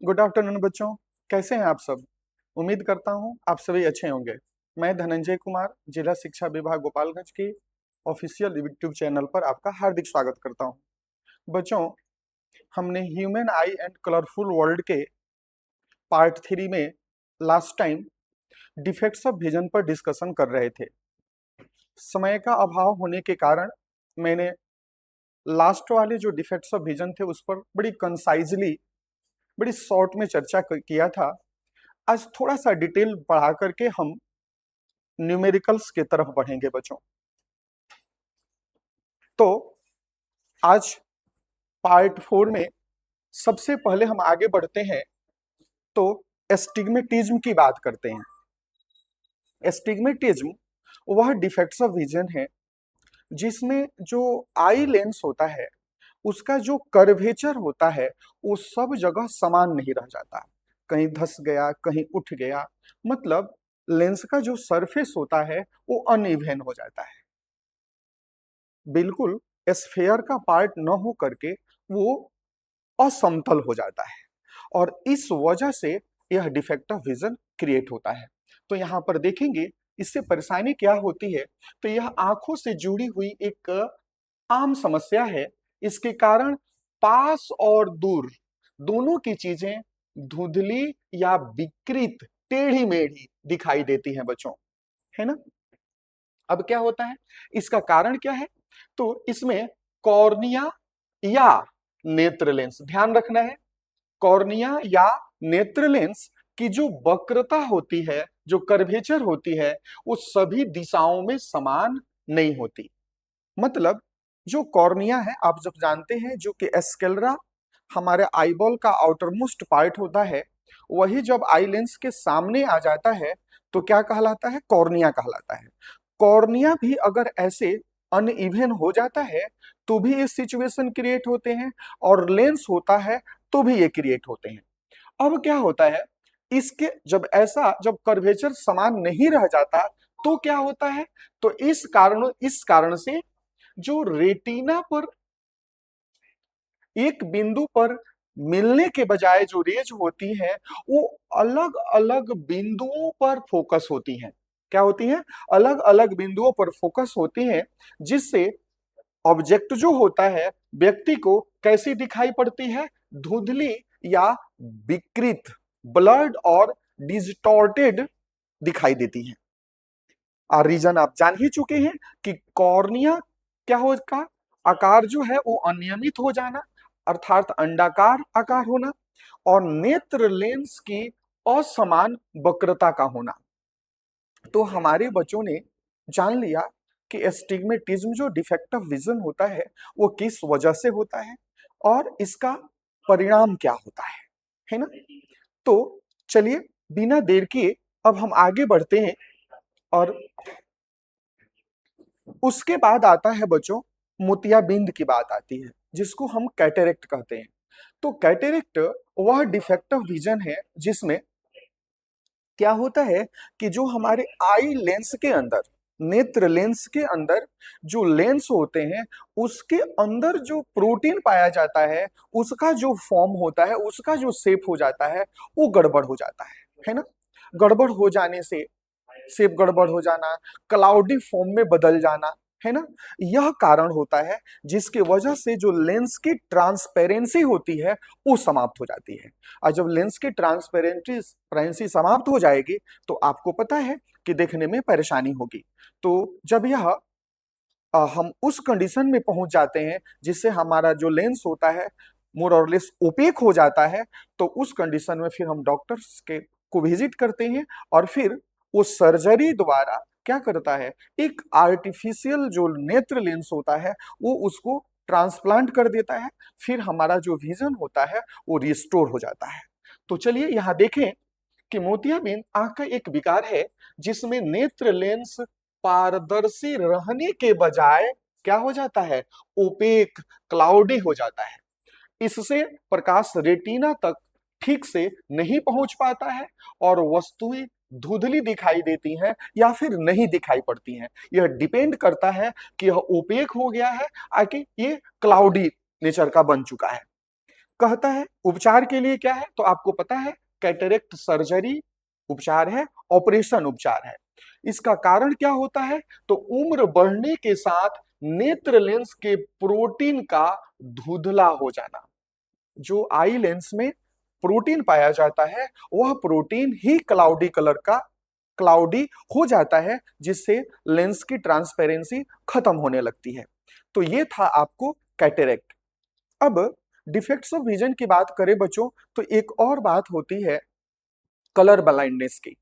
Good afternoon बच्चों। कैसे हैं आप सब? उम्मीद करता हूं आप सभी अच्छे होंगे। मैं धनंजय कुमार, जिला शिक्षा विभाग गोपालगंज के ऑफिशियल यूट्यूब चैनल पर आपका हार्दिक स्वागत करता हूं। बच्चों, हमने human I and colourful world के पार्ट 3 में last time defects of vision पर डिस्कशन कर रहे थे। समय का अभाव होने के कारण मैंने लास्ट वाले जो डिफेक्ट्स ऑफ विजन थे उस पर बड़ी कंसाइजली, बड़ी शॉर्ट में चर्चा किया था। आज थोड़ा सा डिटेल बढ़ा करके हम न्यूमेरिकल्स की तरफ बढ़ेंगे बच्चों। तो आज पार्ट 4 में सबसे पहले हम आगे बढ़ते हैं तो एस्टिग्मेटिज्म की बात करते हैं। एस्टिग्मेटिज्म वह डिफेक्ट्स ऑफ विजन है जिसमें जो आई लेंस होता है उसका जो कर्वेचर होता है वो सब जगह समान नहीं रह जाता, कहीं धंस गया, कहीं उठ गया। मतलब लेंस का जो सरफेस होता है वो अनइवन हो जाता है, बिल्कुल स्फेयर का पार्ट न हो करके वो असमतल हो जाता है और इस वजह से यह डिफेक्ट ऑफ विजन क्रिएट होता है। तो यहाँ पर देखेंगे इससे परेशानी क्या होती है। तो यह आंखों से जुड़ी हुई एक आम समस्या है। इसके कारण पास और दूर दोनों की चीजें धुंधली या विकृत, टेढ़ी मेढ़ी दिखाई देती हैं बच्चों, है ना। अब क्या होता है, इसका कारण क्या है? तो इसमें कॉर्निया या नेत्र लेंस, ध्यान रखना है, कॉर्निया या नेत्र लेंस की जो वक्रता होती है, जो कर्वेचर होती है, वो सभी दिशाओं में समान नहीं होती। मतलब जो कॉर्निया है, आप जब जानते हैं, जो कि स्क्लेरा हमारे आईबॉल का आउटर मोस्ट पार्ट होता है, वही जब आई लेंस के सामने आ जाता है तो क्या कहलाता है? कॉर्निया कहलाता है। कॉर्निया भी अगर ऐसे अनइवन हो जाता है तो भी ये सिचुएशन क्रिएट होते हैं, और लेंस होता है तो भी ये क्रिएट होते हैं। अब क्या होता है, इसके जब कर्वेचर समान नहीं रह जाता तो क्या होता है? तो इस कारण से जो रेटिना पर एक बिंदु पर मिलने के बजाय जो रेज होती है वो अलग अलग बिंदुओं पर फोकस होती हैं। क्या होती हैं? अलग अलग बिंदुओं पर फोकस होती हैं, जिससे ऑब्जेक्ट जो होता है व्यक्ति को कैसी दिखाई पड़ती है? धुंधली या विकृत, ब्लर्ड और डिस्टॉर्टेड दिखाई देती है। और रीजन आप जान ही चुके हैं कि कॉर्निया क्या होगा, आकार जो है वो अनियमित हो जाना, अर्थात अंडाकार आकार होना, और नेत्र लेंस की असमान वक्रता का होना। तो हमारे बच्चों ने जान लिया कि एस्टिग्मेटिज्म जो डिफेक्ट ऑफ विजन होता है वो किस वजह से होता है और इसका परिणाम क्या होता है ना। तो चलिए बिना देर किए अब हम आगे बढ़ते हैं, और उसके बाद आता है बच्चों मोतियाबिंद की बात आती है, जिसको हम कैटेरेक्ट कहते हैं। तो कैटेरेक्ट वह डिफेक्ट ऑफ विजन है जिसमें क्या होता है कि जो हमारे आई लेंस के अंदर, नेत्र लेंस के अंदर जो लेंस होते हैं उसके अंदर जो प्रोटीन पाया जाता है, उसका जो फॉर्म होता है, उसका जो शेप हो जाता है वो गड़बड़ हो जाता है ना। गड़बड़ हो जाने से, शेप गड़बड़ हो जाना, क्लाउडी फॉर्म में बदल जाना, है ना, यह कारण होता है जिसकी वजह से जो लेंस की ट्रांसपेरेंसी होती है वो समाप्त हो जाती है। और जब लेंस की ट्रांसपेरेंसी समाप्त हो जाएगी तो आपको पता है कि देखने में परेशानी होगी। तो जब यह हम उस कंडीशन में पहुंच जाते हैं जिससे हमारा जो लेंस होता है मोर और लेस ओपेक हो जाता है, तो उस कंडीशन में फिर हम डॉक्टर्स के को विजिट करते हैं, और फिर वो सर्जरी द्वारा क्या करता है, एक आर्टिफिशियल जो नेत्र लेंस होता है वो उसको ट्रांसप्लांट कर देता है। फिर हमारा जो विजन होता है वो रिस्टोर हो जाता है। तो चलिए यहाँ देखें कि मोतियाबिंद आंख का एक विकार है जिसमें नेत्र लेंस पारदर्शी रहने के बजाय क्या हो जाता है? ओपेक, क्लाउडी हो जाता है। इससे प्रकाश रेटिना तक ठीक से नहीं पहुंच पाता है और वस्तुएं धुंधली दिखाई देती हैं या फिर नहीं दिखाई पड़ती हैं। यह डिपेंड करता है कि यह ओपेक हो गया है आकि ये क्लाउडी नेचर का बन चुका है। कहता है उपचार के लिए क्या है, तो आपको पता है कैटरेक्ट सर्जरी उपचार है, ऑपरेशन उपचार है। इसका कारण क्या होता है, तो उम्र बढ़ने के साथ नेत्र लेंस के प्रोटीन का धुंधला हो जाना। जो आई लेंस में प्रोटीन पाया जाता है वह प्रोटीन ही क्लाउडी कलर का क्लाउडी हो जाता है, जिससे लेंस की ट्रांसपेरेंसी खत्म होने लगती है। तो ये था आपको कैटेरेक्ट। अब डिफेक्ट्स ऑफ विजन की बात करें बच्चों, तो एक और बात होती है कलर ब्लाइंडनेस की।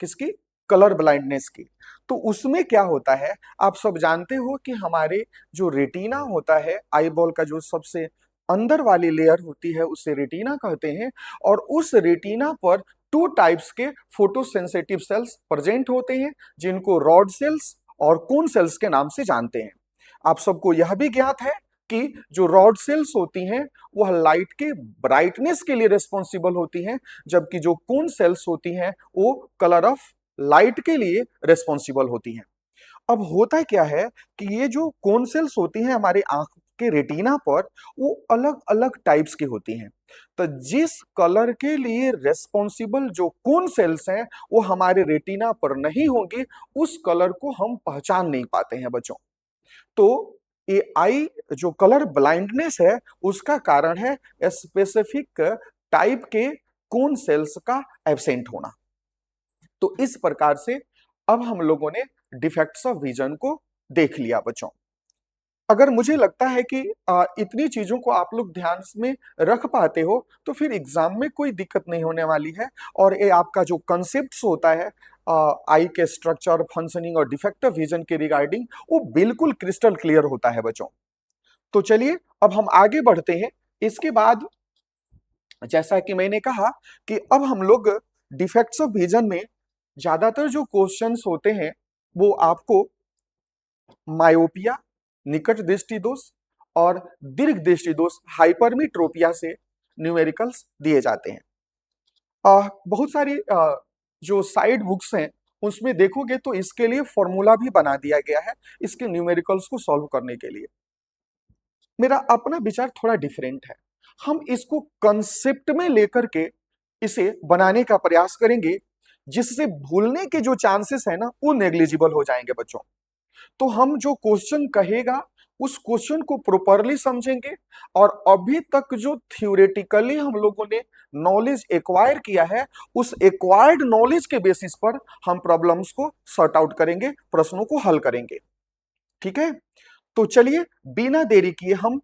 किसकी? कलर ब्लाइंडनेस की। तो उसमें क्या होता है, आप सब जानते हो कि हमारे जो रेटिना होता है, आईबॉल का जो सबसे अंदर वाली लेयर होती है उसे रेटिना कहते हैं। और उस रेटिना पर टू टाइप्स के फोटोसेंसिटिव सेल्स प्रेजेंट होते हैं, जिनको रॉड सेल्स और कोन सेल्स के नाम से जानते हैं। आप सबको यह भी ज्ञात है कि जो रॉड सेल्स होती हैं वह लाइट के ब्राइटनेस के लिए रिस्पॉन्सिबल होती हैं, जबकि जो कोन सेल्स होती हैं वो कलर ऑफ लाइट के लिए रिस्पॉन्सिबल होती हैं। अब होता क्या है कि ये जो कोन सेल्स होती हैं हमारे आंख के रेटिना पर, वो अलग अलग टाइप्स की होती हैं। तो जिस कलर के लिए रेस्पॉन्सिबल जो कोन सेल्स हैं वो हमारे रेटिना पर नहीं होंगी, उस कलर को हम पहचान नहीं पाते हैं बच्चों। तो ये आई जो कलर ब्लाइंडनेस है उसका कारण है स्पेसिफिक टाइप के कोन सेल्स का एब्सेंट होना। तो इस प्रकार से अब हम लोगों ने डिफेक्ट्स ऑफ विजन को देख लिया बच्चों। अगर मुझे लगता है कि इतनी चीजों को आप लोग ध्यान में रख पाते हो तो फिर एग्जाम में कोई दिक्कत नहीं होने वाली है। और ये आपका जो कंसेप्ट होता है आई के स्ट्रक्चर, फंक्शनिंग और डिफेक्टिव विजन के रिगार्डिंग, वो बिल्कुल क्रिस्टल क्लियर होता है बच्चों। तो चलिए अब हम आगे बढ़ते हैं। इसके बाद जैसा कि मैंने कहा कि अब हम लोग डिफेक्ट्स ऑफ विजन में ज्यादातर जो क्वेश्चंस होते हैं वो आपको मायोपिया, निकट दृष्टि दोष और दीर्घ दृष्टि दोष हाइपरमीट्रोपिया से न्यूमेरिकल्स दिए जाते हैं। बहुत सारी जो साइड बुक्स हैं उसमें देखोगे तो इसके लिए फॉर्मूला भी बना दिया गया है इसके न्यूमेरिकल्स को सॉल्व करने के लिए। मेरा अपना विचार थोड़ा डिफरेंट है। हम इसको कंसेप्ट में लेकर के इसे बनाने का प्रयास करेंगे, जिससे भूलने के जो चांसेस है ना वो नेग्लिजिबल हो जाएंगे बच्चों। तो हम जो क्वेश्चन कहेगा उस क्वेश्चन को प्रॉपरली समझेंगे, और अभी तक जो थ्योरेटिकली हम लोगों ने नॉलेज एक्वायर किया है उस एक्वायर्ड नॉलेज के बेसिस पर हम प्रॉब्लम्स को सॉर्ट आउट करेंगे, प्रश्नों को हल करेंगे। ठीक है, तो चलिए बिना देरी किए हम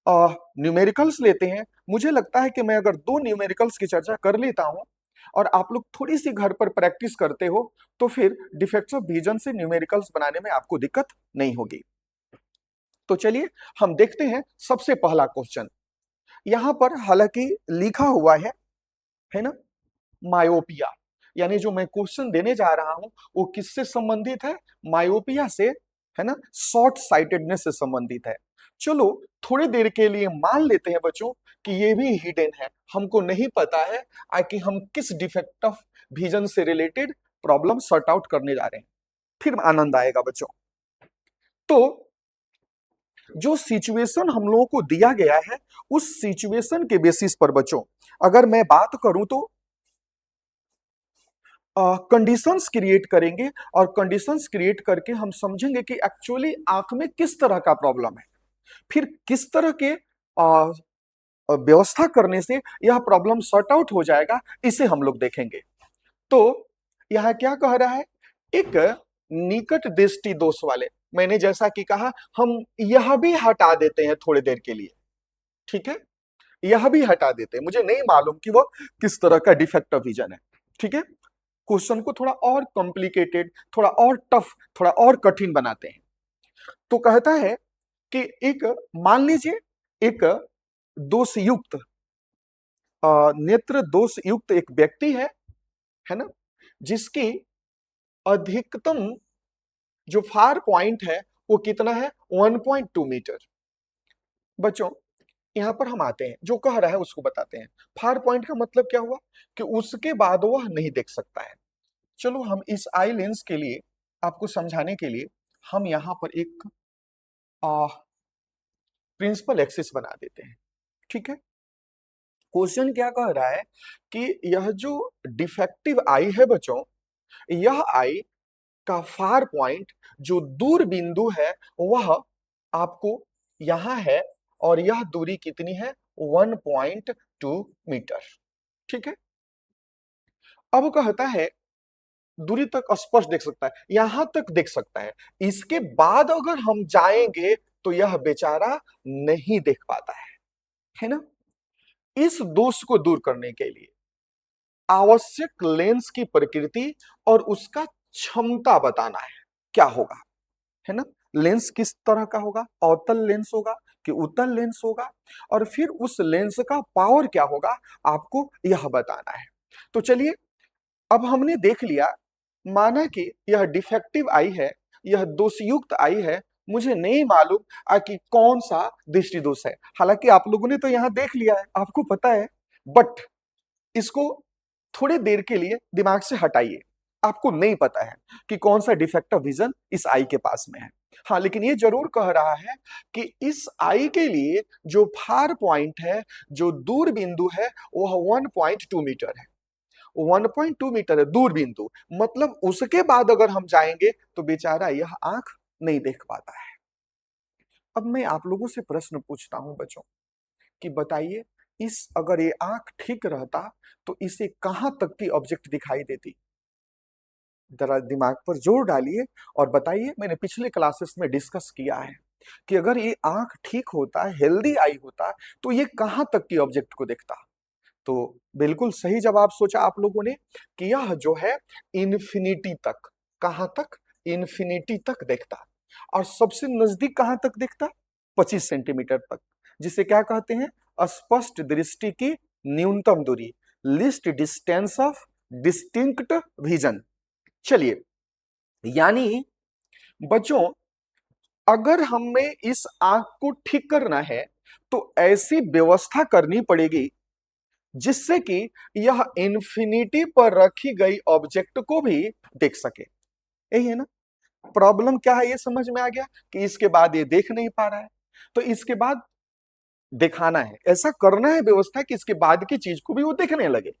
न्यूमेरिकल्स लेते हैं। मुझे लगता है कि मैं अगर दो न्यूमेरिकल्स की चर्चा कर लेता हूं और आप लोग थोड़ी सी घर पर प्रैक्टिस करते हो तो फिर डिफेक्ट्स ऑफ विजन से न्यूमेरिकल्स बनाने में आपको दिक्कत नहीं होगी। तो चलिए हम देखते हैं सबसे पहला क्वेश्चन। यहां पर हालांकि लिखा हुआ है ना, मायोपिया। यानी जो मैं क्वेश्चन देने जा रहा हूं वो किससे संबंधित है? मायोपिया से, है ना, शॉर्ट साइटेडनेस से संबंधित है। चलो थोड़ी देर के लिए मान लेते हैं बच्चों कि ये भी हिडन है, हमको नहीं पता है कि हम किस डिफेक्ट ऑफ विजन से रिलेटेड प्रॉब्लम सॉर्ट आउट करने जा रहे हैं। फिर आनंद आएगा बच्चों। तो जो सिचुएशन हम लोगों को दिया गया है उस सिचुएशन के बेसिस पर बच्चों अगर मैं बात करूं तो कंडीशंस क्रिएट करेंगे, और कंडीशंस क्रिएट करके हम समझेंगे कि एक्चुअली आंख में किस तरह का प्रॉब्लम है, फिर किस तरह के व्यवस्था करने से यह प्रॉब्लम सॉर्ट आउट हो जाएगा, इसे हम लोग देखेंगे। तो यह क्या कह रहा है? एक निकट दृष्टि दोष वाले, मैंने जैसा कि कहा हम यह भी हटा देते हैं थोड़ी देर के लिए। ठीक है, यह भी हटा देते हैं, मुझे नहीं मालूम कि वो किस तरह का डिफेक्ट ऑफ विजन है। ठीक है, क्वेश्चन को थोड़ा और कॉम्प्लिकेटेड, थोड़ा और टफ, थोड़ा और कठिन बनाते हैं। तो कहता है कि एक, मान लीजिए एक दोषयुक्त नेत्र दोष युक्त एक व्यक्ति है ना, जिसकी अधिकतम जो फार पॉइंट है वो कितना है? 1.2 मीटर। बच्चों यहां पर हम आते हैं, जो कह रहा है उसको बताते हैं। फार पॉइंट का मतलब क्या हुआ कि उसके बाद वह नहीं देख सकता है। चलो हम इस आई लेंस के लिए आपको समझाने के लिए हम यहां पर एक प्रिंसिपल एक्सिस बना देते हैं। ठीक है, क्वेश्चन क्या कह रहा है कि यह जो डिफेक्टिव आई है बच्चों, यह आई का फार पॉइंट जो दूर बिंदु है वह आपको यहां है, और यह दूरी कितनी है 1.2 मीटर। ठीक है, अब कहता है दूरी तक स्पष्ट देख सकता है, यहां तक देख सकता है, इसके बाद अगर हम जाएंगे तो यह बेचारा नहीं देख पाता है ना। इस दोष को दूर करने के लिए आवश्यक लेंस की प्रकृति और उसका क्षमता बताना है, क्या होगा, है ना। लेंस किस तरह का होगा, अवतल लेंस होगा कि उत्तल लेंस होगा, और फिर उस लेंस का पावर क्या होगा आपको यह बताना है। तो चलिए, अब हमने देख लिया, माना कि यह डिफेक्टिव आई है, यह दोषयुक्त आई है, मुझे नहीं मालूम कि कौन सा दृष्टि दोष है। हालांकि आप लोगों ने तो यहां देख लिया है, आपको पता है, बट इसको थोड़ी देर के लिए दिमाग से हटाइए। आपको नहीं पता है कि कौन सा डिफेक्टिव विजन इस आई के पास में है। हाँ, लेकिन ये जरूर कह रहा है कि इस आई के लिए जो फार पॉइंट है, जो दूर बिंदु है, वह 1.2 मीटर है। 1.2 मीटर है दूर बिंदु, मतलब उसके बाद अगर हम जाएंगे तो बेचारा यह आंख नहीं देख पाता है। अब मैं आप लोगों से प्रश्न पूछता हूं बच्चों, कि बताइए, इस अगर ये आंख ठीक रहता तो इसे कहां तक की ऑब्जेक्ट दिखाई देती। जरा दिमाग पर जोर डालिए और बताइए। मैंने पिछले क्लासेस में डिस्कस किया है कि अगर ये आंख ठीक होता, हेल्दी आई होता, तो ये कहां तक की ऑब्जेक्ट को देखता। तो बिल्कुल सही जवाब सोचा आप लोगों ने कि यह जो है इन्फिनिटी तक, कहां तक, इन्फिनिटी तक देखता। और सबसे नजदीक कहां तक देखता, 25 सेंटीमीटर तक, जिसे क्या कहते हैं, स्पष्ट दृष्टि की न्यूनतम दूरी, list distance of distinct vision. चलिए, यानी बच्चों, अगर हमें इस आंख को ठीक करना है तो ऐसी व्यवस्था करनी पड़ेगी जिससे कि यह इन्फिनिटी पर रखी गई ऑब्जेक्ट को भी देख सके। यही है ना प्रॉब्लम, क्या है ये समझ में आ गया कि इसके बाद ये देख नहीं पा रहा है, तो इसके बाद दिखाना है, ऐसा करना है व्यवस्था कि इसके बाद की चीज को भी वो देखने लगे।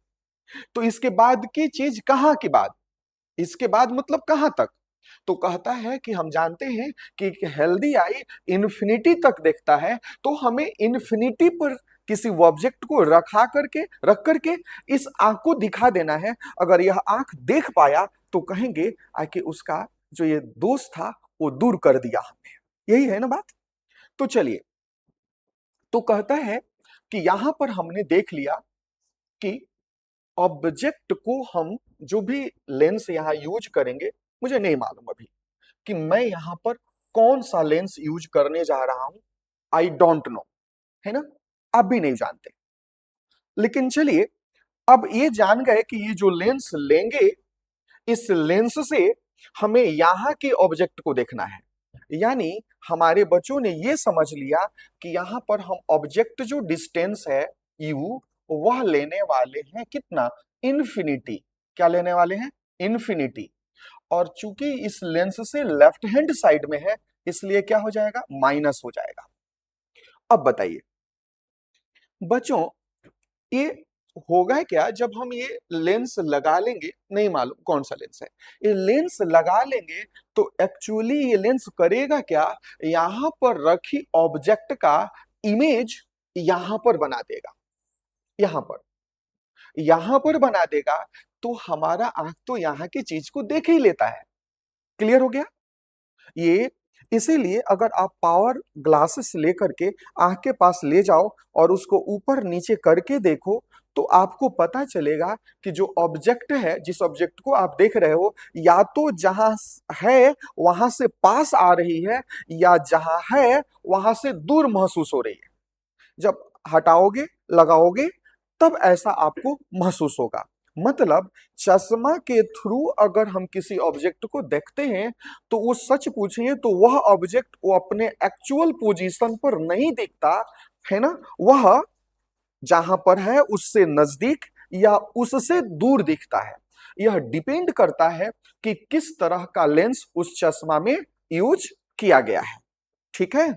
तो इसके बाद की चीज कहां की बात, इसके बाद मतलब कहां तक। तो कहता है कि हम जानते हैं कि एक हेल्दी आई इन्फिनिटी तक देखता है, तो हमें इन्फिनिटी पर किसी ऑब्जेक्ट को रख करके इस आंख को दिखा देना है। अगर यह आंख देख पाया तो कहेंगे कि उसका जो ये दोष था वो दूर कर दिया हमने। यही है ना बात। तो चलिए, तो कहता है कि यहां पर हमने देख लिया कि ऑब्जेक्ट को हम जो भी लेंस यहां यूज करेंगे, मुझे नहीं मालूम अभी कि मैं यहां पर कौन सा लेंस यूज करने जा रहा हूं, आई डोंट नो, है ना, आप भी नहीं जानते। लेकिन चलिए, अब ये जान गए कि ये जो लेंस लेंगे, इस लेंस से हमें यहां के ऑब्जेक्ट को देखना है। यानी हमारे बच्चों ने ये समझ लिया कि यहां पर हम ऑब्जेक्ट जो डिस्टेंस है यू, वह लेने वाले हैं कितना, इन्फिनिटी। क्या लेने वाले हैं, इन्फिनिटी। और चूंकि इस लेंस से लेफ्ट हैंड साइड में है, इसलिए क्या हो जाएगा, माइनस हो जाएगा। अब बताइए बच्चों, ये होगा क्या जब हम ये लेंस लगा लेंगे, नहीं मालूम कौन सा लेंस है, ये लेंस लगा लेंगे तो एक्चुअली ये लेंस करेगा क्या, यहां पर रखी ऑब्जेक्ट का इमेज यहां पर बना देगा, यहां पर बना देगा। तो हमारा आंख तो यहां की चीज को देख ही लेता है। क्लियर हो गया ये। इसीलिए अगर आप पावर ग्लासेस लेकर के आंख के पास ले जाओ और उसको ऊपर नीचे करके देखो, तो आपको पता चलेगा कि जो ऑब्जेक्ट है, जिस ऑब्जेक्ट को आप देख रहे हो, या तो जहां है वहां से पास आ रही है, या जहां है वहां से दूर महसूस हो रही है। जब हटाओगे, लगाओगे, तब ऐसा आपको महसूस होगा। मतलब चश्मा के थ्रू अगर हम किसी ऑब्जेक्ट को देखते हैं तो वो सच पूछिए तो वह ऑब्जेक्ट वो अपने एक्चुअल पोजीशन पर नहीं दिखता है ना, वह जहां पर है उससे नजदीक या उससे दूर दिखता है। यह डिपेंड करता है कि किस तरह का लेंस उस चश्मा में यूज किया गया है। ठीक है,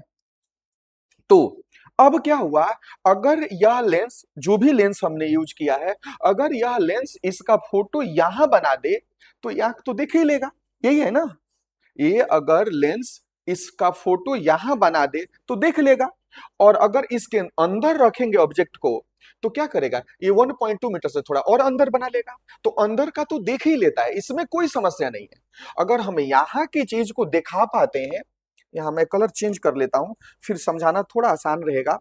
तो अब क्या हुआ, अगर यह लेंस, जो भी लेंस हमने यूज किया है, अगर यह लेंस इसका फोटो यहां बना दे तो यह आंख तो देख ही लेगा, यही है ना। ये अगर लेंस इसका फोटो यहां बना दे तो देख लेगा, और अगर इसके अंदर रखेंगे ऑब्जेक्ट को तो क्या करेगा, ये 1.2 मीटर से थोड़ा और अंदर बना लेगा, तो अंदर का तो देख ही लेता है, इसमें कोई समस्या नहीं है। अगर हम यहां की चीज को दिखा पाते हैं, यहां मैं कलर चेंज कर लेता हूं, फिर समझाना थोड़ा आसान रहेगा।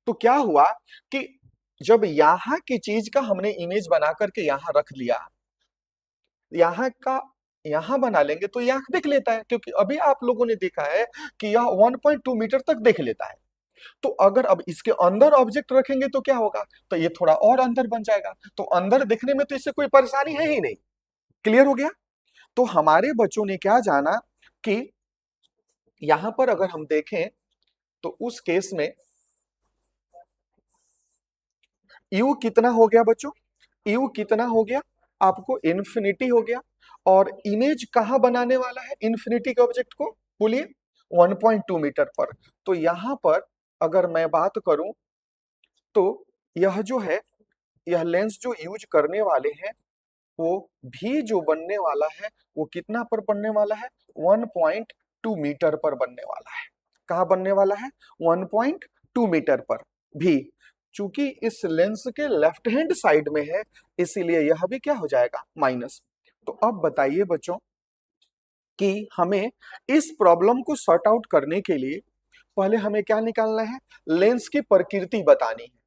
तो क्या हुआ कि जब यहां की चीज का हमने इमेज बना करके यहां रख लिया, यहाँ का यहाँ बना लेंगे तो ये आंख देख लेता है, क्योंकि अभी आप लोगों ने देखा है कि यह 1.2 मीटर तक देख लेता है। तो अगर अब इसके अंदर ऑब्जेक्ट रखेंगे तो क्या होगा, तो ये थोड़ा और अंदर बन जाएगा, तो अंदर देखने में तो इससे कोई परेशानी है ही नहीं। क्लियर हो गया। तो हमारे बच्चों ने क्या जाना कि यहां पर अगर हम देखें तो उस केस में यू कितना हो गया बच्चों, यू कितना हो गया, आपको इन्फिनिटी हो गया। और इमेज कहां बनाने वाला है इन्फिनिटी के ऑब्जेक्ट को, बोलिए 1.2 मीटर पर। तो यहां पर अगर मैं बात करूं तो यह जो है, यह लेंस जो यूज करने वाले हैं वो भी जो बनने वाला है वो कितना पर बनने वाला है, 1.2 मीटर पर बनने वाला है। कहाँ बनने वाला है, 1.2 मीटर पर भी। चूंकि इस लेंस के लेफ्ट हैंड साइड में है, इसीलिए यह भी क्या हो जाएगा, माइनस। तो अब बताइए बच्चों कि हमें इस प्रॉब्लम को सॉर्ट आउट करने के लिए पहले हमें क्या निकालना है, लेंस की प्रकृति बतानी है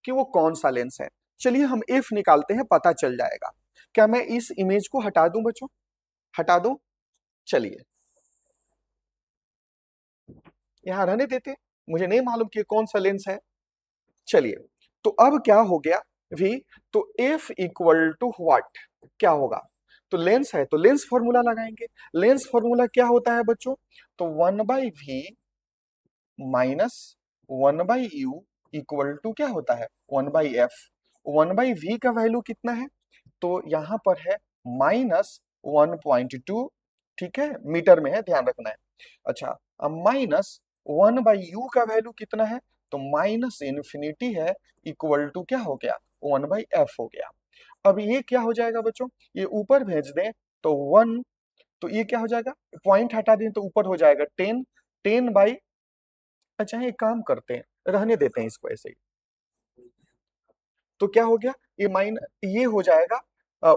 कि वो कौन सा लेंस है। चलिए हम एफ निकालते हैं, पता चल जाएगा। क्या मैं इस इमेज को हटा दूं बच्चों, हटा दूं, चलिए यहां रहने देते, मुझे नहीं मालूम कि कौन सा लेंस है। चलिए, तो अब क्या हो गया भी, तो एफ इक्वल टू व्हाट, क्या होगा, तो लेंस है तो लेंस फॉर्मूला लगाएंगे। लेंस फॉर्मूला क्या होता है बच्चों, तो 1/v minus 1/u equal to क्या होता है, 1/f। 1/v का वैल्यू कितना है, तो यहां पर है -1.2, ठीक है, मीटर में है, ध्यान रखना है। अच्छा, अब -1/u का वैल्यू कितना है, तो माइनस इन्फिनिटी है, इक्वल टू क्या हो गया, 1/f हो गया। अब ये क्या हो जाएगा बच्चों, ये ऊपर भेज दें तो 1, तो ये क्या हो जाएगा, पॉइंट हटा दें तो ऊपर हो जाएगा 10, 10/, अच्छा एक काम करते हैं, रहने देते हैं इसको ऐसे ही। तो क्या हो गया, ये ये हो जाएगा,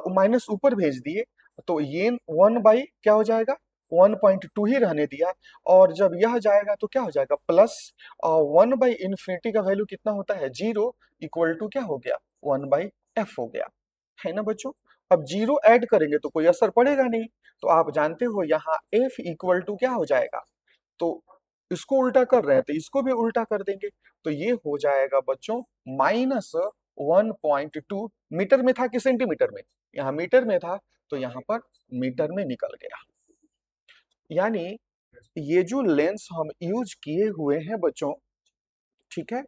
माइनस ऊपर भेज दिए, तो ये 1/, क्या हो जाएगा, 1.2 ही रहने दिया। और जब यह जाएगा तो क्या हो जाएगा, प्लस 1/इन्फिनिटी का वैल्यू कितना होता है, 0, इक्वल टू क्या हो गया, 1/f हो गया, है ना बच्चों। अब जीरो ऐड करेंगे तो कोई असर पड़ेगा नहीं, तो आप जानते हो यहाँ f इक्वल टू क्या हो जाएगा, तो इसको उल्टा कर रहे हैं तो इसको भी उल्टा कर देंगे, तो ये हो जाएगा बच्चों -1.2, मीटर में था कि सेंटीमीटर में, यहाँ मीटर में था तो यहाँ पर मीटर में निकल गया। यानी ये जो लेंस हम यूज किए हुए हैं बच्चों, ठीक है,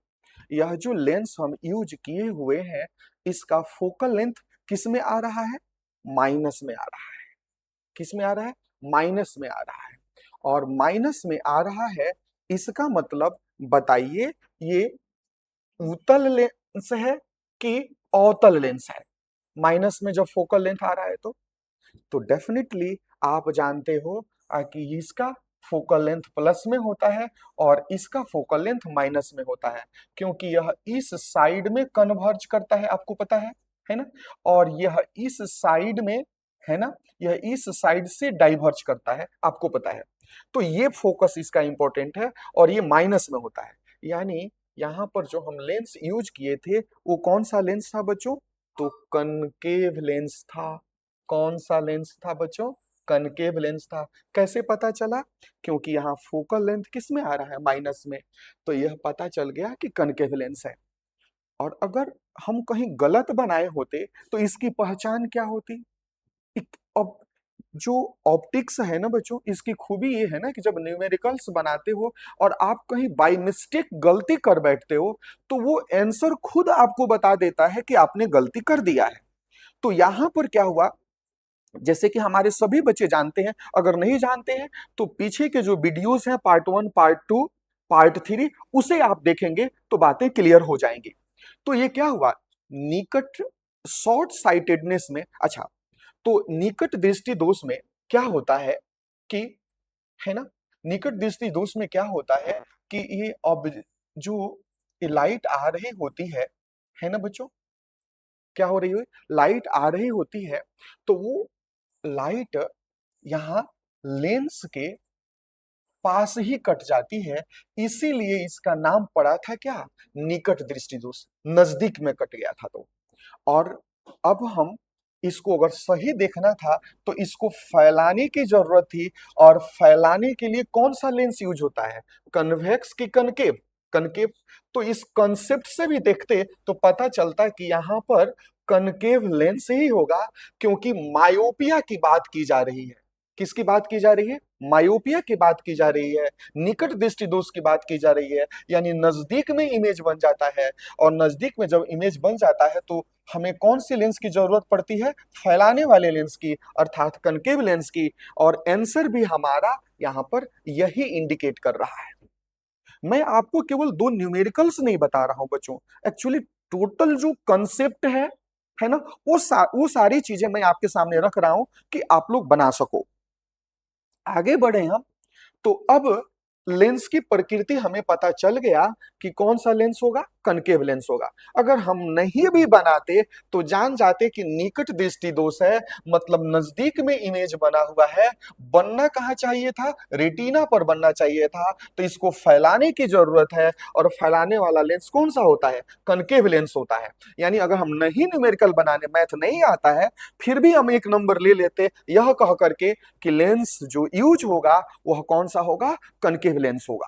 यह जो लेंस हम यूज किए हुए हैं इसका फोकल लेंथ किस में आ रहा है, माइनस में आ रहा है। किस में आ रहा है, माइनस में आ रहा है। और माइनस में आ रहा है, इसका मतलब बताइए ये उत्तल लेंस है कि अवतल लेंस है, माइनस में जब फोकल लेंथ आ रहा है तो डेफिनेटली आप जानते हो कि इसका फोकल लेंथ प्लस में होता है और इसका फोकल लेंथ माइनस में होता है, क्योंकि यह इस साइड में कन्वर्ज करता है, आपको पता है ना, और यह इस साइड में, है ना, यह इस साइड से डाइवर्ज करता है, आपको पता है। तो ये फोकस इसका इंपॉर्टेंट है और ये माइनस में होता है। यानी यहाँ पर जो हम लेंस यूज किए थे वो कौन सा लेंस था बच्चों, तो कनकेव लेंस था। कौन सा लेंस था बच्चों, कनकेव लेंस था। कैसे पता चला, क्योंकि यहाँ फोकल लेंथ किस में आ रहा है, माइनस में, तो यह पता चल गया कि कनकेव लेंस है। और अगर हम कहीं गलत बनाए होते तो इसकी पहचान क्या होती, अब जो ऑप्टिक्स है ना बच्चों, इसकी खूबी ये है ना कि जब न्यूमेरिकल्स बनाते हो और आप कहीं बाय मिस्टेक गलती कर बैठते हो तो वो आंसर खुद आपको बता देता है कि आपने गलती कर दिया है। तो यहां पर क्या हुआ, जैसे कि हमारे सभी बच्चे जानते हैं, अगर नहीं जानते हैं तो पीछे के जो वीडियोस हैं पार्ट 1, पार्ट 2, पार्ट 3, उसे आप देखेंगे तो बातें क्लियर हो जाएंगी। तो ये क्या हुआ, निकट शॉर्ट साइटेडनेस में, अच्छा, तो निकट दृष्टि दोष में क्या होता है कि, है ना, निकट दृष्टि दोष में क्या होता है कि ये अब जो लाइट आ रही होती है ना बच्चों, क्या हो रही है, लाइट आ रही होती है, तो वो लाइट यहाँ लेंस के पास ही कट जाती है, इसीलिए इसका नाम पड़ा था क्या, निकट दृष्टि दोष, नजदीक में कट गया था। तो और अब हम इसको अगर सही देखना था तो इसको फैलाने की जरूरत थी, और फैलाने के लिए कौन सा लेंस यूज होता है, कन्वेक्स की कनकेव, कनकेव। तो इस कंसेप्ट से भी देखते तो पता चलता कि यहाँ पर कनकेव लेंस ही होगा, क्योंकि मायोपिया की बात की जा रही है। किसकी बात की जा रही है, मायोपिया की बात की जा रही है, निकट दृष्टि दोष की बात की जा रही है, यानी नजदीक में इमेज बन जाता है। और नजदीक में जब इमेज बन जाता है तो हमें कौन सी लेंस की जरूरत पड़ती है, फैलाने वाले लेंस की, अर्थात कनकेव लेंस की। और आंसर भी हमारा यहाँ पर यही इंडिकेट कर रहा है। मैं आपको केवल दो न्यूमेरिकल्स नहीं बता रहा हूं बच्चों, एक्चुअली टोटल जो कंसेप्ट है ना, वो सारी चीजें मैं आपके सामने रख रहा हूं कि आप लोग बना सको। आगे बढ़े हम, तो अब लेंस की प्रकृति हमें पता चल गया कि कौन सा लेंस होगा, कनकेव लेंस होगा। अगर हम नहीं भी बनाते तो जान जाते कि निकट दृष्टि दोष है, मतलब नजदीक में इमेज बना हुआ है, बनना कहाँ चाहिए था, रेटिना पर बनना चाहिए था, तो इसको फैलाने की जरूरत है। और फैलाने वाला लेंस कौन सा होता है, कनकेव लेंस होता है। यानी अगर हम नहीं न्यूमेरिकल बनाने, मैथ नहीं आता है, फिर भी हम एक नंबर ले लेते यह कह करके कि लेंस जो यूज होगा वह कौन सा होगा, कनकेव लेंस होगा।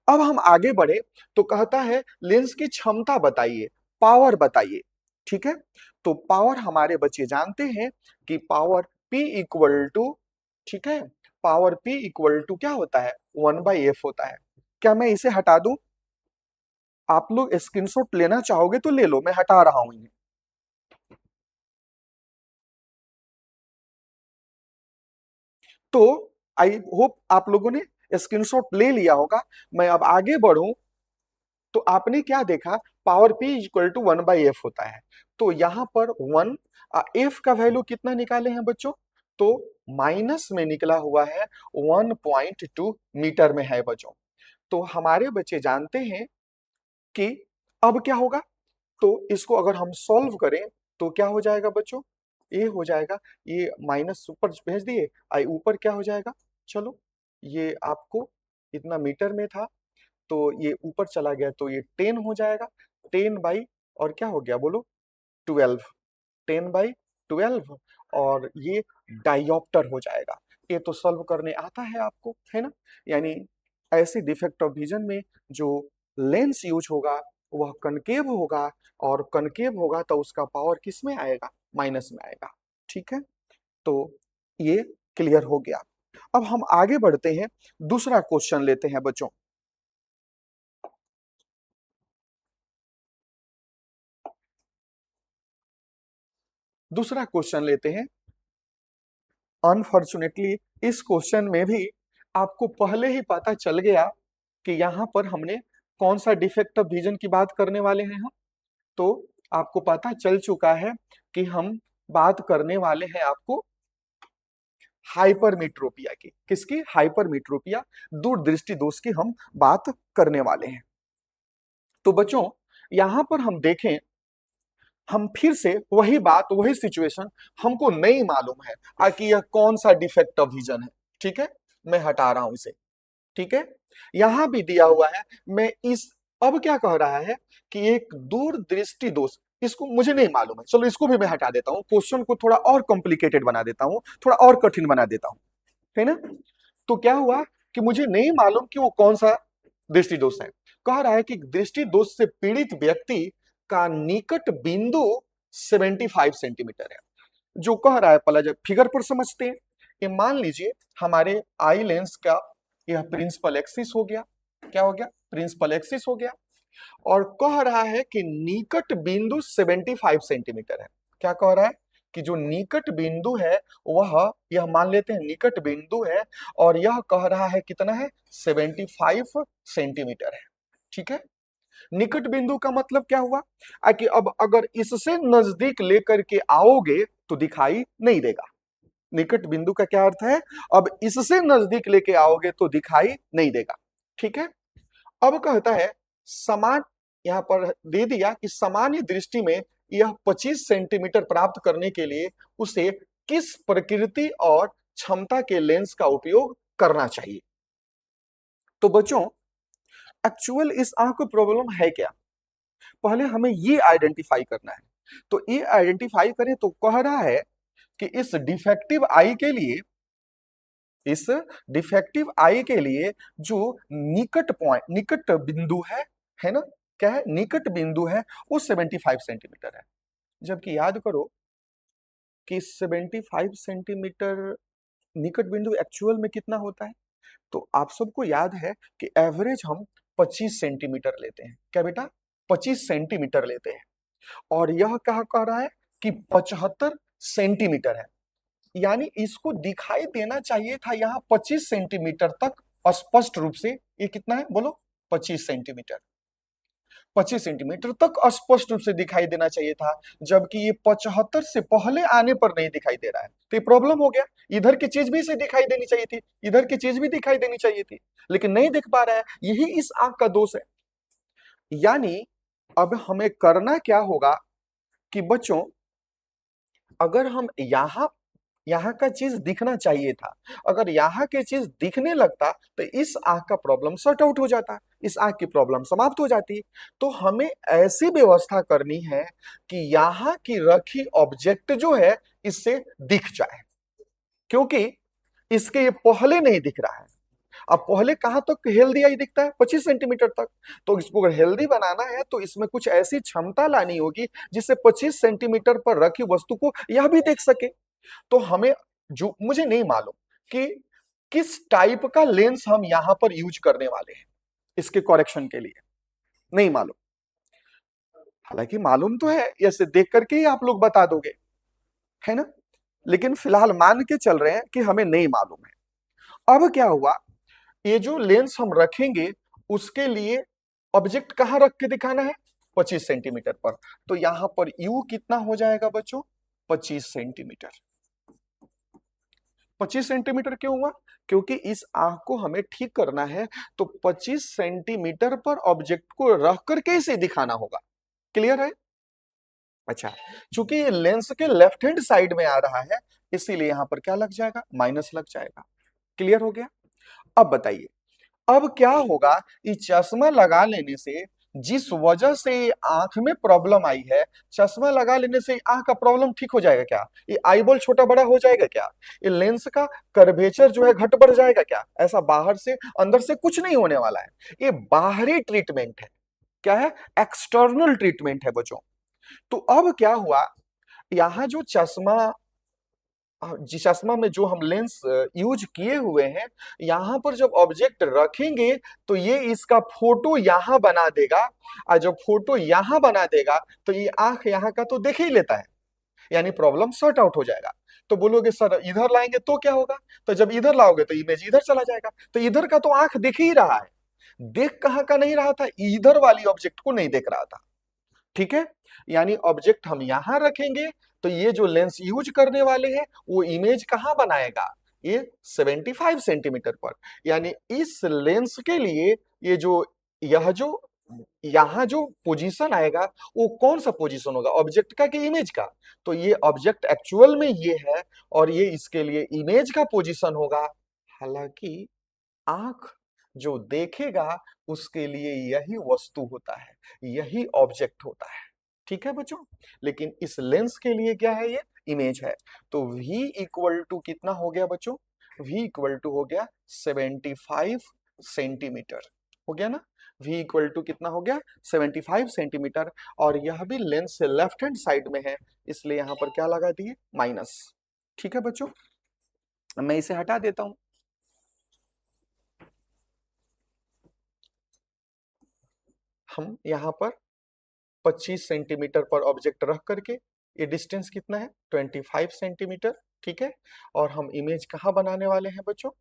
अब हम आगे बढ़े तो कहता है लेंस की क्षमता बताइए, पावर बताइए। ठीक है, तो पावर हमारे बच्चे जानते हैं कि पावर P इक्वल टू, ठीक है, पावर P इक्वल टू क्या होता है, 1/f होता है। क्या मैं इसे हटा दूं, आप लोग स्क्रीनशॉट लेना चाहोगे तो ले लो, मैं हटा रहा हूं इन्हें। तो आई होप आप लोगों ने स्क्रीनशॉट ले लिया होगा। मैं अब आगे बढ़ूं तो आपने क्या देखा, power P equal to 1/f होता है। तो यहां पर 1, f का वैल्यू कितना निकाले हैं बच्चों, तो माइनस में निकला हुआ है, 1.2 मीटर में है बच्चों। तो हमारे बच्चे जानते हैं कि अब क्या होगा, तो इसको अगर हम सॉल्व करें तो क्या हो जाएगा बच्चों, ये हो जाएगा, ये माइनस ऊपर भेज दिए, आई ऊपर क्या हो जाएगा, चलो ये आपको इतना मीटर में था तो ये ऊपर चला गया तो ये 10 हो जाएगा, 10 बाई, और क्या हो गया बोलो, 12, 10/12, और ये डायोप्टर हो जाएगा। ये तो सॉल्व करने आता है आपको, है ना। यानी ऐसे डिफेक्ट ऑफ विजन में जो लेंस यूज होगा वह कनकेव होगा, और कनकेव होगा तो उसका पावर किस में आएगा, माइनस में आएगा। ठीक है, तो ये क्लियर हो गया। अब हम आगे बढ़ते हैं, दूसरा क्वेश्चन लेते हैं बच्चों। दूसरा क्वेश्चन लेते हैं। अनफॉर्चुनेटली इस क्वेश्चन में भी आपको पहले ही पता चल गया कि यहां पर हमने कौन सा डिफेक्ट ऑफ विजन की बात करने वाले हैं हम। तो आपको पता चल चुका है कि हम बात करने वाले हैं आपको हाइपरमेट्रोपिया की, किसकी, हाइपरमेट्रोपिया, दूरदृष्टि दोष की हम बात करने वाले हैं। तो बच्चों यहां पर हम देखें, हम फिर से वही बात, वही सिचुएशन, हमको नहीं मालूम है कि यह कौन सा डिफेक्ट ऑफ विजन है। ठीक है, मैं हटा रहा हूं इसे। ठीक है, यहां भी दिया हुआ है, मैं इस, अब क्या कह रहा है कि एक दूरदृष्टि दोष, इसको मुझे नहीं मालूम है, चलो इसको भी मैं हटा देता हूं, क्वेश्चन को थोड़ा और कॉम्प्लिकेटेड बना देता हूं, थोड़ा और कठिन बना देता हूं, है ना। तो क्या हुआ कि मुझे नहीं मालूम कि वो कौन सा दृष्टि दोष है। कह रहा है कि दृष्टि दोष से पीड़ित व्यक्ति का निकट बिंदु 75 सेंटीमीटर है। जो कह रहा है पहले जब फिगर पर समझते हैं, कि मान लीजिए हमारे आई लेंस का यह प्रिंसिपल एक्सिस हो गया, क्या हो गया, प्रिंसिपल एक्सिस हो गया, और कह रहा है कि निकट बिंदु 75 सेंटीमीटर है। क्या कह रहा है, कि जो निकट बिंदु है वह, यह मान लेते हैं निकट बिंदु है, और यह कह रहा है कितना है, 75 सेंटीमीटर है। ठीक है, निकट बिंदु का मतलब क्या हुआ, कि अब अगर इससे नजदीक लेकर के आओगे तो दिखाई नहीं देगा। निकट बिंदु का क्या अर्थ है, अब इससे नजदीक लेके आओगे तो दिखाई नहीं देगा। ठीक है, अब कहता है समान, यहां पर दे दिया कि सामान्य दृष्टि में यह 25 सेंटीमीटर प्राप्त करने के लिए उसे किस प्रकृति और क्षमता के लेंस का उपयोग करना चाहिए। तो बच्चों, एक्चुअल इस आंख को प्रॉब्लम है क्या, पहले हमें ये आइडेंटिफाई करना है। तो ये आइडेंटिफाई करें तो कह रहा है कि इस डिफेक्टिव आई के लिए जो निकट पॉइंट, निकट बिंदु है ना, क्या है, निकट बिंदु है, वो 75 सेंटीमीटर है। जबकि याद करो कि 75 सेंटीमीटर निकट बिंदु एक्चुअल में कितना होता है। तो आप सबको याद है कि एवरेज हम 25 सेंटीमीटर लेते हैं। क्या बेटा, 25 सेंटीमीटर लेते हैं, और यह क्या कह रहा है कि 75 सेंटीमीटर है। यानी इसको दिखाई देना चाहिए था यहाँ 25 सेंटीमीटर तक स्पष्ट रूप से। ये कितना है बोलो, 25 सेंटीमीटर, 25 सेंटीमीटर तक स्पष्ट रूप से दिखाई देना चाहिए था, जबकि ये 75 से पहले आने पर नहीं दिखाई दे रहा है। तो ये प्रॉब्लम हो गया, इधर की चीज भी इसे दिखाई देनी चाहिए थी, इधर की चीज भी दिखाई देनी चाहिए थी, लेकिन नहीं दिख पा रहा है। यही इस आंख का दोष है। यानी अब हमें करना क्या होगा कि बच्चों, अगर हम यहाँ का चीज दिखना चाहिए था, अगर यहाँ की चीज दिखने लगता तो इस आंख का प्रॉब्लम सॉर्ट आउट हो जाता, इस आंख की प्रॉब्लम समाप्त हो जाती। तो हमें ऐसी व्यवस्था करनी है कि यहाँ की रखी ऑब्जेक्ट जो है इससे दिख जाए, क्योंकि इसके ये पहले नहीं दिख रहा है। अब पहले कहां तक हेल्दी आई दिखता है, 25 सेंटीमीटर तक। तो इसको अगर हेल्दी बनाना है तो इसमें कुछ ऐसी क्षमता लानी होगी जिससे 25 सेंटीमीटर पर रखी वस्तु को यह भी देख सके। तो हमें, जो मुझे नहीं मालूम कि किस टाइप का लेंस हम यहां पर यूज करने वाले हैं इसके करेक्शन के लिए, नहीं मालूम। हालांकि मालूम तो है, ऐसे देख करके ही आप लोग बता दोगे, है ना, लेकिन फिलहाल मान के चल रहे हैं कि हमें नहीं मालूम है। अब क्या हुआ, ये जो लेंस हम रखेंगे उसके लिए ऑब्जेक्ट कहां रख के दिखाना है, 25 सेंटीमीटर पर। तो यहां पर यू कितना हो जाएगा बच्चों, 25 सेंटीमीटर। 25 सेंटीमीटर क्यों हुआ, क्योंकि इस आंख को हमें ठीक करना है, तो 25 सेंटीमीटर पर ऑब्जेक्ट को रख करके इसे दिखाना होगा। क्लियर है। अच्छा, चूंकि ये लेंस के लेफ्ट हैंड साइड में आ रहा है, इसीलिए यहां पर क्या लग जाएगा, माइनस लग जाएगा। क्लियर हो गया। अब बताइए, अब क्या होगा, ये चश्मा लगा लेने से, जिस वजह से आंख में प्रॉब्लम आई है, चश्मा लगा लेने से आंख का प्रॉब्लम ठीक हो जाएगा क्या, ये आईबॉल छोटा बड़ा हो जाएगा क्या, ये लेंस का कर्वेचर जो है घट बढ़ जाएगा क्या, ऐसा बाहर से अंदर से कुछ नहीं होने वाला है। ये बाहरी ट्रीटमेंट है, क्या है, एक्सटर्नल ट्रीटमेंट है बच्चों। तो अब क्या हुआ, यहाँ जो चश्मा, जिस चश्मा में जो हम लेंस यूज किए हुए हैं, यहां पर जब ऑब्जेक्ट रखेंगे तो ये इसका फोटो यहां बना देगा, और जब फोटो यहां बना देगा तो ये आंख यहां का तो देख ही लेता है, यानी प्रॉब्लम सॉर्ट आउट हो जाएगा। तो बोलोगे सर इधर लाएंगे तो क्या होगा, तो जब इधर लाओगे तो इमेज इधर चला जाएगा, तो इधर का तो आंख दिख ही रहा है, देख कहां का नहीं रहा था, इधर वाली ऑब्जेक्ट को नहीं देख रहा था। ठीक है, यानी ऑब्जेक्ट हम यहां रखेंगे तो ये जो लेंस यूज करने वाले हैं वो इमेज कहां बनाएगा, ये 75 सेंटीमीटर पर। यानी इस लेंस के लिए ये जो, यह जो यहां जो पोजीशन आएगा वो कौन सा पोजीशन होगा, ऑब्जेक्ट का कि इमेज का। तो ये ऑब्जेक्ट एक्चुअल में ये है, और ये इसके लिए इमेज का पोजीशन होगा। हालांकि आंख जो देखेगा उसके लिए यही वस्तु होता है, यही ऑब्जेक्ट होता है। ठीक है बच्चों, लेकिन इस लेंस के लिए क्या है, ये इमेज है। तो v इक्वल टू कितना हो गया बच्चों, v इक्वल टू हो गया 75 सेंटीमीटर, हो गया ना, v इक्वल टू कितना हो गया, 75 सेंटीमीटर। और यह भी लेंस से लेफ्ट हैंड साइड में है, इसलिए यहां पर क्या लगा दिए, माइनस। ठीक है बच्चों, मैं इसे हटा देता हूं। हम यहां पर 25 सेंटीमीटर पर ऑब्जेक्ट रख करके ये डिस्टेंस कितना है 25 सेंटीमीटर, ठीक है। और हम इमेज कहाँ बनाने वाले हैं बच्चों,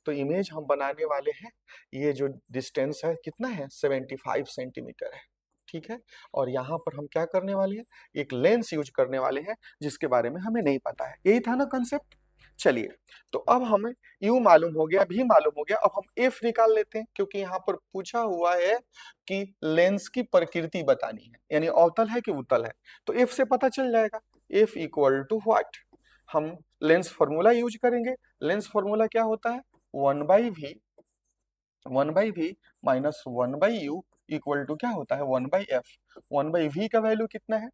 तो इमेज हम बनाने वाले हैं, ये जो डिस्टेंस है कितना है 75 सेंटीमीटर है, ठीक है। और यहाँ पर हम क्या करने वाले हैं, एक लेंस यूज करने वाले हैं जिसके बारे में हमें नहीं पता है, यही था ना कंसेप्ट। चलिए, तो अब हमें यू मालूम हो गया, भी मालूम हो गया, अब हम एफ निकाल लेते हैं, क्योंकि यहाँ पर पूछा हुआ है कि लेंस की प्रकृति बतानी है, यानी अवतल है कि उत्तल है, तो एफ से पता चल जाएगा। एफ इक्वल टू व्हाट, हम लेंस फॉर्मूला यूज करेंगे। लेंस फॉर्मूला क्या होता है, 1/v, 1/v minus 1/u equal to क्या होता है 1/f। 1/v का वैल्यू कितना है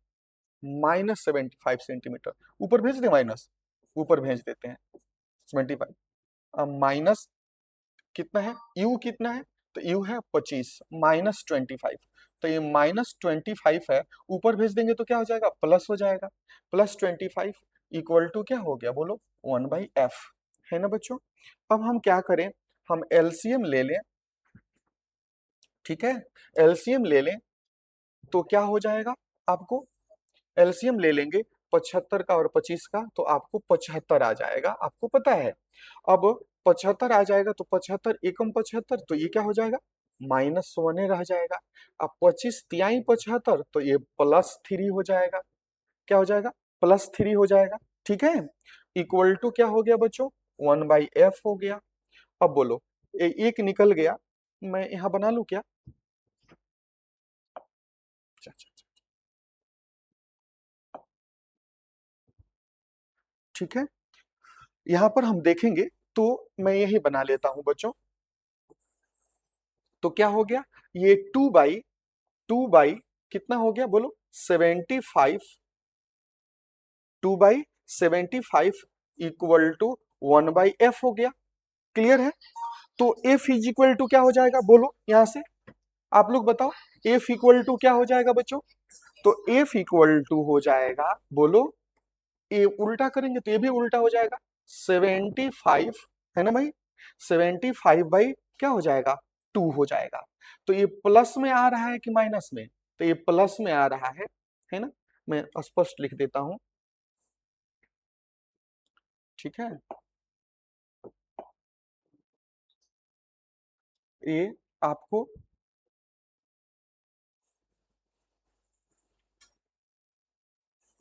-75 सेंटीमीटर, ऊपर भेज दे माइनस, ऊपर भेज देते हैं 75, अब माइनस कितना है, यू कितना है, तो यू है 25 -25, तो ये -25 है, ऊपर भेज देंगे तो क्या हो जाएगा, प्लस हो जाएगा, +25 इक्वल टू क्या हो गया बोलो 1/f, है ना बच्चों। अब हम क्या करें, हम एलसीएम ले लें, ठीक है, एलसीएम ले लें तो क्या हो जाएगा, आपको एलसीएम ले लेंगे 75 का और 25 का, तो आपको 75 आ जाएगा, आपको पता है। अब 75 आ जाएगा तो 75 एकम 75, तो ये क्या हो जाएगा -1 रह जाएगा। अब 25 तिहाई 75, तो ये +3 हो जाएगा, क्या हो जाएगा +3 हो जाएगा, ठीक है। इक्वल टू क्या हो गया बच्चों 1/f हो गया। अब बोलो, एक निकल गया, मैं यहाँ बना लूं क्या, अच्छा, अच्छा, अच्छा, ठीक है। यहाँ पर हम देखेंगे तो मैं यही बना लेता हूं बच्चों, तो क्या हो गया, ये 2/2 कितना हो गया बोलो 75, 2/75 इक्वल टू 1/f हो गया, क्लियर है। तो f इज इक्वल टू क्या हो जाएगा बोलो, यहां से आप लोग बताओ, f इक्वल टू क्या हो जाएगा बच्चों, तो f इक्वल टू हो जाएगा बोलो, ये उल्टा करेंगे तो ये भी उल्टा हो जाएगा 75, है ना भाई, 75/, क्या हो जाएगा 2 हो जाएगा। तो ये प्लस में आ रहा है कि माइनस में, तो ये प्लस में आ रहा है ना, मैं स्पष्ट लिख देता हूं, ठीक है। ये आपको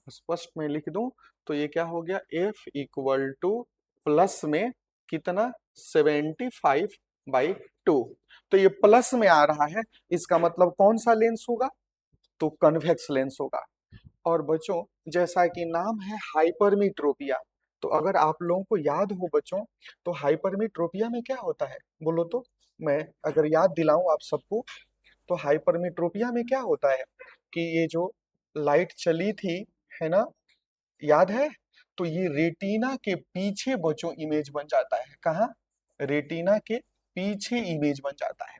स्पष्ट में लिख दूं, तो ये क्या हो गया f इक्वल टू प्लस में कितना 75/2, तो ये प्लस में आ रहा है, इसका मतलब कौन सा लेंस होगा, तो कन्वेक्स लेंस होगा। और बच्चों, जैसा कि नाम है हाइपरमीट्रोपिया, तो अगर आप लोगों को याद हो बच्चों, तो हाइपरमीट्रोपिया में क्या होता है बोलो तो, मैं अगर याद दिलाऊं आप सबको, तो हाइपरमीट्रोपिया में क्या होता है कि ये जो लाइट चली थी, है ना, याद है, तो ये रेटिना के पीछे बच्चों इमेज बन जाता है, कहाँ, रेटिना के पीछे इमेज बन जाता है।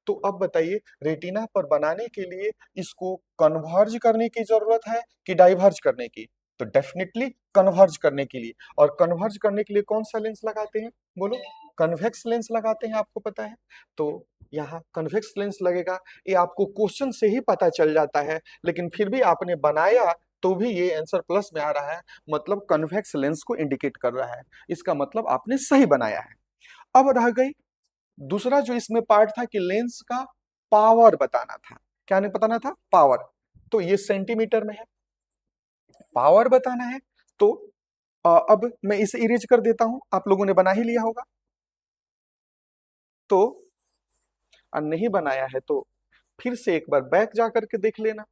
तो अब बताइए, रेटिना पर बनाने के लिए इसको कन्वर्ज करने की जरूरत है कि डाइवर्ज करने की, तो डेफिनेटली कन्वर्ज करने के लिए, और कन्वर्ज करने के लिए कौन सा लेंस लगाते हैं बोलो, कन्वेक्स लेंस लगाते हैं, आपको पता है। तो यहाँ कन्वेक्स लेंस लगेगा, ये आपको क्वेश्चन से ही पता चल जाता है, लेकिन फिर भी आपने बनाया तो भी ये आंसर प्लस में आ रहा है, मतलब कन्वेक्स लेंस को इंडिकेट कर रहा है, इसका मतलब आपने सही बनाया है। अब रह गई दूसरा जो इसमें पार्ट था कि लेंस का पावर बताना था, क्या नहीं बताना था, पावर, तो ये सेंटीमीटर में है, पावर बताना है। तो अब मैं इसे इरेज कर देता हूं, आप लोगों ने बना ही लिया होगा, तो नहीं बनाया है तो फिर से एक बार बैक जा करके देख लेना,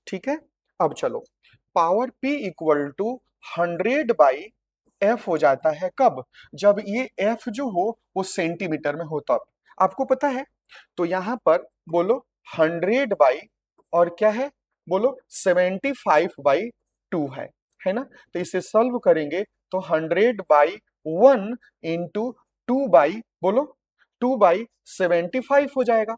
ठीक है। अब चलो, power P equal to 100/f हो जाता है, कब, जब ये f जो हो वो सेंटीमीटर में हो तब, आपको पता है। तो यहां पर बोलो 100 और क्या है बोलो 75/2 है ना। तो इसे सॉल्व करेंगे तो 100/1 इंटू 2 बोलो 2/75 हो जाएगा,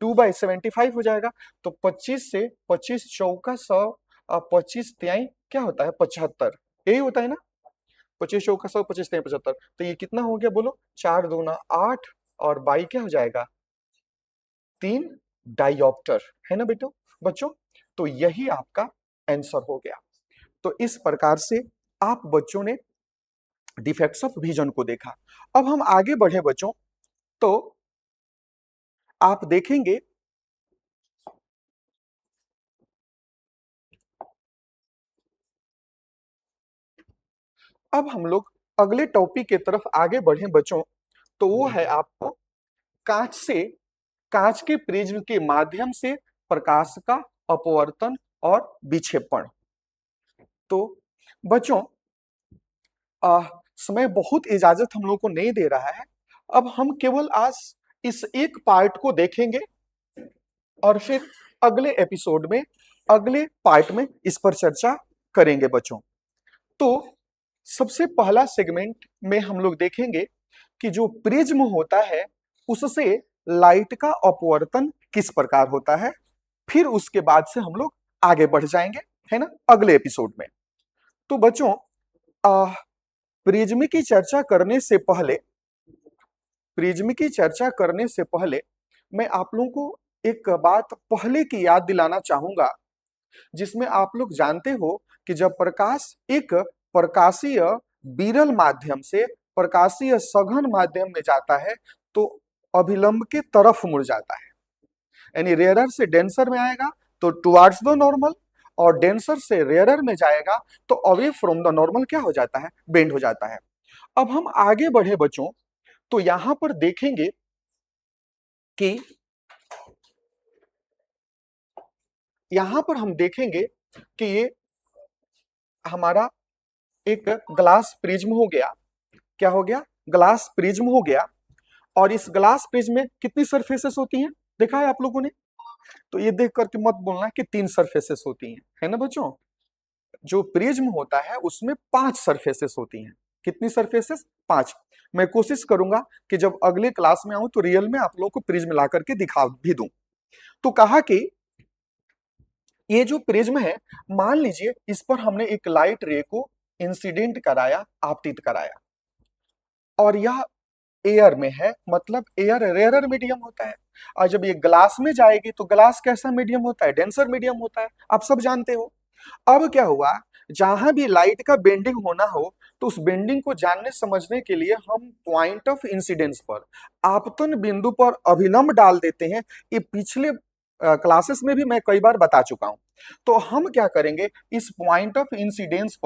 2/75 हो जाएगा। तो 25 से 25 चौका 100, 25 तिहाई क्या होता है 75, यही होता है ना, 25 चौका 100, 25 तिहाई 75, तो ये कितना हो गया बोलो 4×2=8, और बाई क्या हो जाएगा 3 डाइऑप्टर, है ना बेटो बच्चों। तो यही आपका आंसर हो गया। तो इस प्रकार से आप बच्चों ने डिफेक्ट्स ऑफ विजन को देखा। अब हम आगे बढ़े बच्चों, तो आप देखेंगे अब हम लोग अगले टॉपिक की तरफ आगे बढ़े बच्चों, तो वो है आपको कांच से कांच के प्रिज्म के माध्यम से प्रकाश का अपवर्तन और विक्षेपण। तो बच्चों आ, समय बहुत इजाजत हम लोग को नहीं दे रहा है। अब हम केवल आज इस एक पार्ट को देखेंगे और फिर अगले एपिसोड में, अगले पार्ट में इस पर चर्चा करेंगे बच्चों। तो सबसे पहला सेगमेंट में हम लोग देखेंगे कि जो प्रिज्म होता है उससे लाइट का अपवर्तन किस प्रकार होता है। फिर उसके बाद से हम लोग आगे बढ़ जाएंगे, है ना, अगले एपिसोड में। तो बच्चों प्रिज्म की चर्चा करने से पहले प्रिज्म की चर्चा करने से पहले मैं आप लोगों को एक बात पहले की याद दिलाना चाहूंगा, जिसमें आप लोग जानते हो कि जब प्रकाश एक प्रकाशीय विरल माध्यम से प्रकाशीय सघन माध्यम में जाता है तो अभिलंब के तरफ मुड़ जाता है, यानी रेयरर से डेंसर में आएगा तो टुवार्ड्स द नॉर्मल, और डेंसर से रेयरर में जाएगा तो अवे फ्रॉम द नॉर्मल क्या हो जाता है, बेंड हो जाता है। अब हम आगे बढ़े बच्चों, तो यहां पर देखेंगे कि यहां पर हम देखेंगे कि ये हमारा एक ग्लास प्रिज्म हो गया। क्या हो गया, ग्लास प्रिज्म हो गया। और इस ग्लास प्रिज्म में कितनी सरफेसेस होती हैं, देखा है आप लोगों ने? तो ये देख करके मत बोलना कि 3 सरफेसेस होती हैं, है ना बच्चों? जो प्रिज्म होता है उसमें 5 सरफेसेस होती हैं। कितनी सरफेसेस? 5। मैं कोशिश करूंगा कि जब अगले क्लास में आऊं तो रियल में आप लोगों को प्रिज्म ला करके दिखा भी दूं। तो कहा कि ये जो प्रिज्म है, मान लीजिए इस पर हमने एक लाइट रे को इंसिडेंट कराया, आपतित कराया, और यह एयर में है, मतलब एयर रेयरर मीडियम होता है। और जब ये ग्लास में जाएगी तो ग्लास कैसा मीडियम होता है, डेंसर मीडियम होता है, आप सब जानते हो। अब क्या हुआ, जहां भी लाइट का बेंडिंग होना हो तो उस बेंडिंग को जानने समझने के लिए हम पॉइंट ऑफ इंसिडेंस पर, आपतन बिंदु पर अभिलंब डाल देते हैं। ये पिछले क्लासेस में भी मैं कई बार बता चुका हूं। तो हम क्या करेंगे, इस पॉइंट ऑफ इंसिडेंस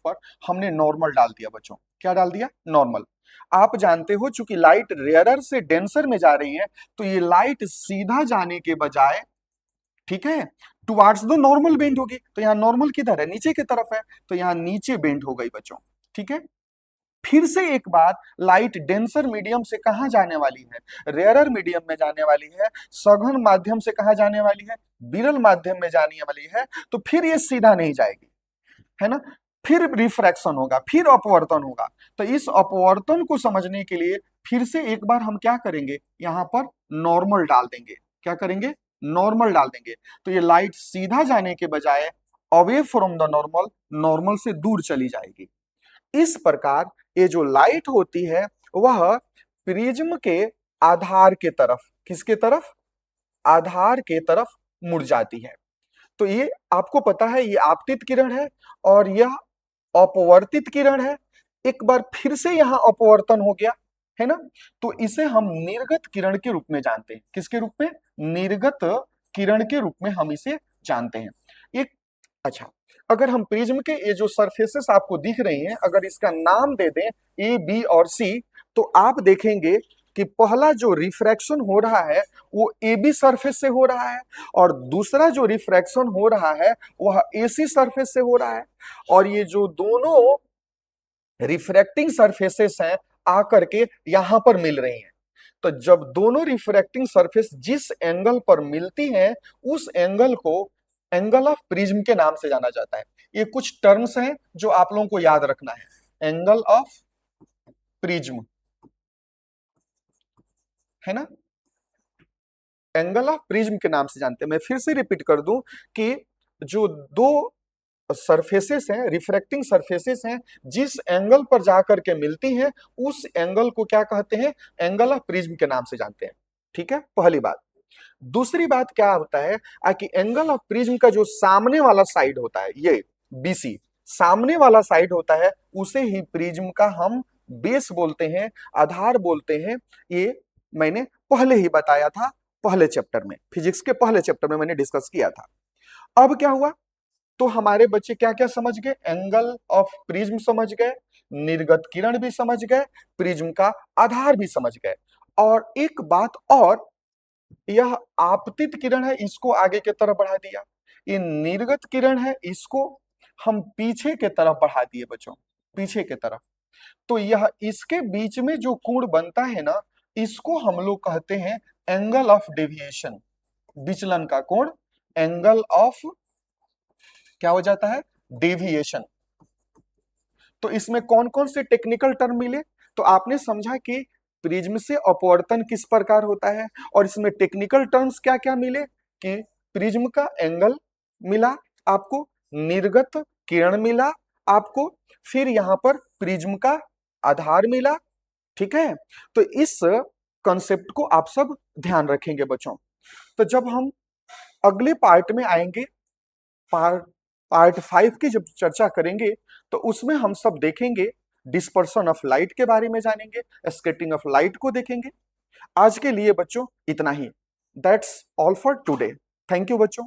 पर हमने नॉर्मल डाल दिया बच्चों। क्या डाल दिया? नॉर्मल। आप जानते हो चूंकि लाइट रेयरर से डेंसर में जा रही है तो ये लाइट सीधा जाने के बजाय, ठीक है, टुवार्ड्स द नॉर्मल बेंड होगी। तो यहाँ नॉर्मल किधर है, नीचे की तरफ है, तो यहाँ नीचे बेंड हो गई बच्चों। ठीक है, फिर से एक बात, लाइट डेंसर मीडियम से कहां जाने वाली है, रेयरर मीडियम में जाने वाली है, सघन माध्यम से कहां जाने वाली है, विरल माध्यम में जाने वाली है। तो फिर ये सीधा नहीं जाएगी, है ना, फिर रिफ्रैक्शन होगा, फिर अपवर्तन होगा। तो इस अपवर्तन को समझने के लिए फिर से एक बार हम क्या करेंगे, यहां पर नॉर्मल डाल देंगे। क्या करेंगे? नॉर्मल डाल देंगे। तो ये लाइट सीधा जाने के बजाय away from the normal, normal से दूर चली जाएगी। इस प्रकार ये जो लाइट होती है वह प्रिज्म के आधार के तरफ, किसके तरफ? आधार के तरफ मुड़ जाती है। तो ये आपको पता है, ये आपतित किरण है और यह अपवर्तित किरण है। एक बार फिर से यहां अपवर्तन हो गया, है ना, तो इसे हम निर्गत किरण के रूप में जानते हैं। किसके रूप में? निर्गत किरण के रूप में हम इसे जानते हैं। एक अच्छा, अगर हम प्रिज्म के ये जो सरफेसेस आपको दिख रही हैं, अगर इसका नाम दे दें ए, बी और सी, तो आप देखेंगे कि पहला जो रिफ्रैक्शन हो रहा है वो ए बी सरफेस से हो रहा है, और दूसरा जो रिफ्रैक्शन हो रहा है वह ए सी सरफेस से हो रहा है। और ये जो दोनों रिफ्रैक्टिंग सरफेसेस हैं आकर के यहां पर मिल रही हैं। तो जब दोनों रिफ्रैक्टिंग सरफेस जिस एंगल पर मिलती हैं उस एंगल को एंगल ऑफ प्रिज्म के नाम से जाना जाता है। ये कुछ टर्म्स हैं जो आप लोगों को याद रखना है। एंगल ऑफ प्रिज्म, है ना, एंगल ऑफ प्रिज्म के नाम से जानते हैं। मैं फिर से रिपीट कर दूं कि जो दो सरफेसेस हैं, रिफ्रैक्टिंग सरफेसेस हैं, जिस एंगल पर जाकर के मिलती हैं उस एंगल को क्या कहते हैं? एंगल ऑफ प्रिज्म के नाम से जानते हैं। ठीक है, पहली बात। दूसरी बात क्या होता है कि एंगल ऑफ प्रिज्म का जो सामने वाला साइड होता है, ये बीसी सामने वाला साइड होता है, उसे ही प्रिज्म का हम बेस बोलते हैं, आधार बोलते हैं। ये मैंने पहले ही बताया था, पहले चैप्टर में, फिजिक्स के पहले चैप्टर में मैंने डिस्कस किया था। अब क्या हुआ, तो हमारे बच्चे क्या क्या समझ गए, एंगल ऑफ प्रिज्म समझ गए, निर्गत किरण भी समझ गए, प्रिज्म का आधार भी समझ गए। और एक बात और, यह आपतित किरण है, इसको आगे की तरफ बढ़ा दिया। ये निर्गत किरण है, इसको हम पीछे के तरफ बढ़ा दिए बच्चों, पीछे के तरफ। तो यह इसके बीच में जो कोण बनता है ना, इसको हम लोग कहते हैं एंगल ऑफ डेविएशन, विचलन का कोण, एंगल ऑफ क्या हो जाता है, डेविएशन। तो इसमें कौन कौन से टेक्निकल टर्म मिले, तो आपने समझा कि प्रिज्म से अपवर्तन किस प्रकार होता है, और इसमें टेक्निकल टर्म्स क्या क्या मिले, कि प्रिज्म का एंगल मिला आपको, निर्गत किरण मिला आपको, फिर यहां पर प्रिज्म का आधार मिला। ठीक है, तो इस कंसेप्ट को आप सब ध्यान रखेंगे बच्चों। तो जब हम अगले पार्ट में आएंगे, पार्ट पार्ट 5 की जब चर्चा करेंगे, तो उसमें हम सब देखेंगे, डिस्पर्सन ऑफ लाइट के बारे में जानेंगे, स्कैटरिंग ऑफ लाइट को देखेंगे। आज के लिए बच्चों इतना ही। That's all for today. Thank you बच्चों।